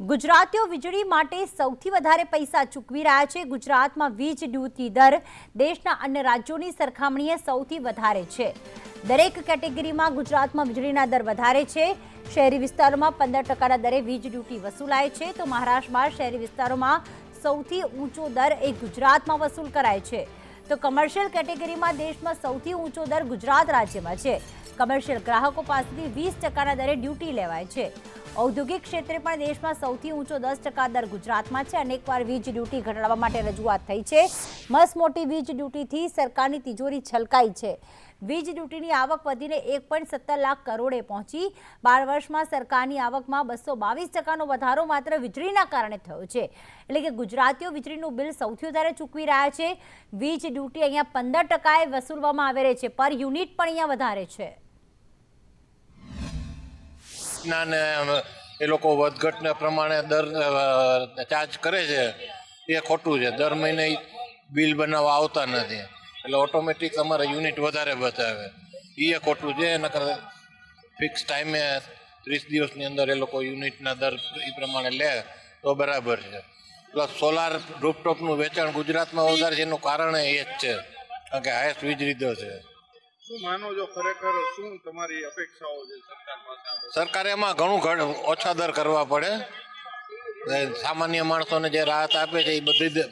ગુજરાતીઓ વીજળી માટે સૌથી વધારે પૈસા ચૂકવી રહ્યા છે। ગુજરાતમાં વીજ ડ્યુટી દર દેશના અન્ય રાજ્યોની સરખામણીએ સૌથી વધારે છે। દરેક કેટેગરીમાં ગુજરાતમાં વીજળીના દર વધારે છે। શહેરી વિસ્તારોમાં 15%ના દરે વીજ ડ્યુટી વસૂલાય છે, તો મહારાષ્ટ્રમાં શહેરી વિસ્તારોમાં સૌથી ઊંચો દર એ ગુજરાતમાં વસૂલ કરાય છે। તો કમર્શિયલ કેટેગરીમાં દેશમાં સૌથી ઊંચો દર ગુજરાત રાજ્યમાં છે। કમર્શિયલ ગ્રાહકો પાસેથી 20%ના દરે ડ્યુટી લેવાય છે। ઔદ્યોગિક ક્ષેત્રે પણ દેશમાં સૌથી ઊંચો 10% દર ગુજરાતમાં છે। અનેકવાર વીજ ડ્યુટી ઘટાડવા માટે રજૂઆત થઈ છે। મસમોટી વીજ ડ્યુટીથી સરકારની તિજોરી છલકાઈ છે। વીજ ડ્યુટીની આવક વધીને 1.17 લાખ કરોડે પહોંચી। 12 વર્ષમાં સરકારની આવકમાં 222%નો વધારો માત્ર વીજળીના કારણે થયો છે। એટલે કે ગુજરાતીઓ વીજળીનું બિલ સૌથી વધારે ચૂકવી રહ્યા છે। વીજ ડ્યુટી અહીંયા 15%એ વસૂલવામાં આવે છે, પર યુનિટ પણ અહીંયા વધારે છે। ને એ લોકો વધઘટને પ્રમાણે દર ચાર્જ કરે છે, એ ખોટું છે। દર મહિને બિલ બનાવવા આવતા નથી, એટલે ઓટોમેટિક તમારે યુનિટ વધારે બતાવે, એ ખોટું છે। એના કરતાં ફિક્સ ટાઈમે 30 દિવસની અંદર એ લોકો યુનિટના દર એ પ્રમાણે લે તો બરાબર છે। પ્લસ સોલાર રૂફટોપનું વેચાણ ગુજરાતમાં વધારે છે, એનું કારણ એ જ છે, કારણ કે હાઈએસ્ટ વીજળી દર છે। શું માનો છો, ખરેખર શું તમારી અપેક્ષાઓ છે સરકાર પાસે? સરકારે એમાં ઘણું ઓછા દર કરવા પડે। સામાન્ય માણસોને જે રાહત આપે છે એ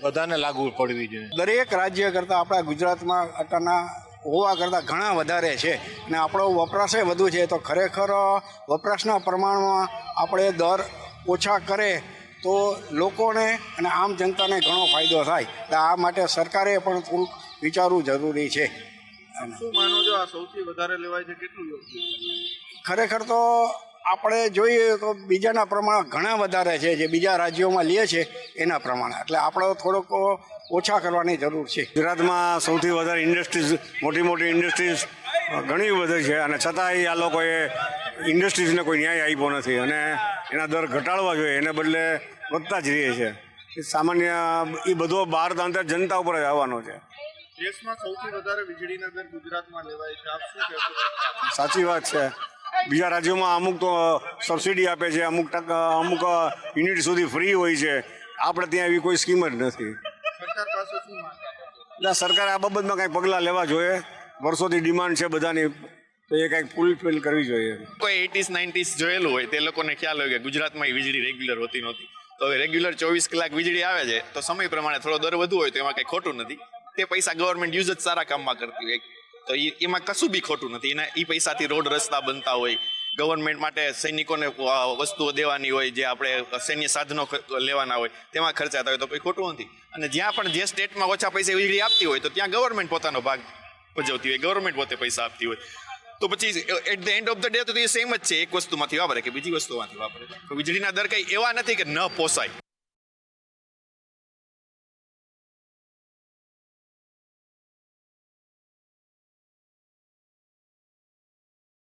બધાને લાગુ પડવી જોઈએ। દરેક રાજ્ય કરતાં આપણા ગુજરાતમાં આટલાના હોવા કરતાં ઘણા વધારે છે, અને આપણો વપરાશ વધુ છે, તો ખરેખર વપરાશના પ્રમાણમાં આપણે દર ઓછા કરે તો લોકોને અને આમ જનતાને ઘણો ફાયદો થાય। એટલે આ માટે સરકારે પણ થોડુંક વિચારવું જરૂરી છે। શું માનો છો, આ સૌથી વધારે લેવાય છે, કેટલું યોગ્ય? ખરેખર તો આપણે જોઈએ તો બીજાના પ્રમાણ ઘણા વધારે છે, જે બીજા રાજ્યોમાં લે છે એના પ્રમાણે, એટલે આપણે થોડોક ઓછા કરવાની જરૂર છે। ગુજરાતમાં સૌથી વધારે ઇન્ડસ્ટ્રીઝ, મોટી મોટી ઇન્ડસ્ટ્રીઝ ઘણી બધી છે, અને છતાંય આ લોકોએ ઇન્ડસ્ટ્રીઝને કોઈ ન્યાય આપ્યો નથી, અને એના દર ઘટાડવા જોઈએ, એને બદલે વધતા જ રહે છે। સામાન્ય એ બધો બહાર આંતર જનતા ઉપર જ આવવાનો છે। દેશમાં સૌથી વધારે વીજળીના દર ગુજરાતમાં લેવાય છે, આપ શું કહેશો? સાચી વાત છે। બીજા રાજ્યોમાં અમુક તો સબસિડી આપે છે, અમુક યુનિટ સુધી ફ્રી હોય છે, આપણે ત્યાં એવી કોઈ સ્કીમ જ નથી। સરકાર પાસે શું માંગ? એટલે સરકારે આ બાબતમાં કંઈક પગલાં લેવા જોઈએ। વર્ષોથી ડિમાન્ડ છે બધાની, તો એ કંઈક ફૂલફિલ કરવી જોઈએ। કોઈ 80s 90s જોયેલું હોય તે લોકોને ખ્યાલ હોય કે ગુજરાતમાં વીજળી રેગ્યુલર હોતી નહોતી, તો હવે રેગ્યુલર 24 કલાક વીજળી આવે છે, તો સમય પ્રમાણે થોડો દર વધુ હોય તો એમાં કંઈ ખોટું નથી। તે પૈસા ગવર્મેન્ટ યુઝ જ સારા કામમાં કરતી હોય, તો એમાં કશું બી ખોટું નથી। એના એ પૈસાથી રોડ રસ્તા બનતા હોય, ગવર્મેન્ટ માટે સૈનિકોને વસ્તુઓ દેવાની હોય, જે આપણે સૈન્ય સાધનો લેવાના હોય તેમાં ખર્ચાતા હોય, તો કંઈ ખોટું નથી। અને જ્યાં પણ જે સ્ટેટમાં ઓછા પૈસા વીજળી આપતી હોય તો ત્યાં ગવર્મેન્ટ પોતાનો ભાગ ભજવતી હોય, ગવર્મેન્ટ પોતે પૈસા આપતી હોય, તો પછી at the end of the day તો એ સેમ જ છે, એક વસ્તુમાંથી વાપરે કે બીજી વસ્તુમાંથી વાપરે। તો વીજળીના દર કંઈ એવા નથી કે ન પોસાય।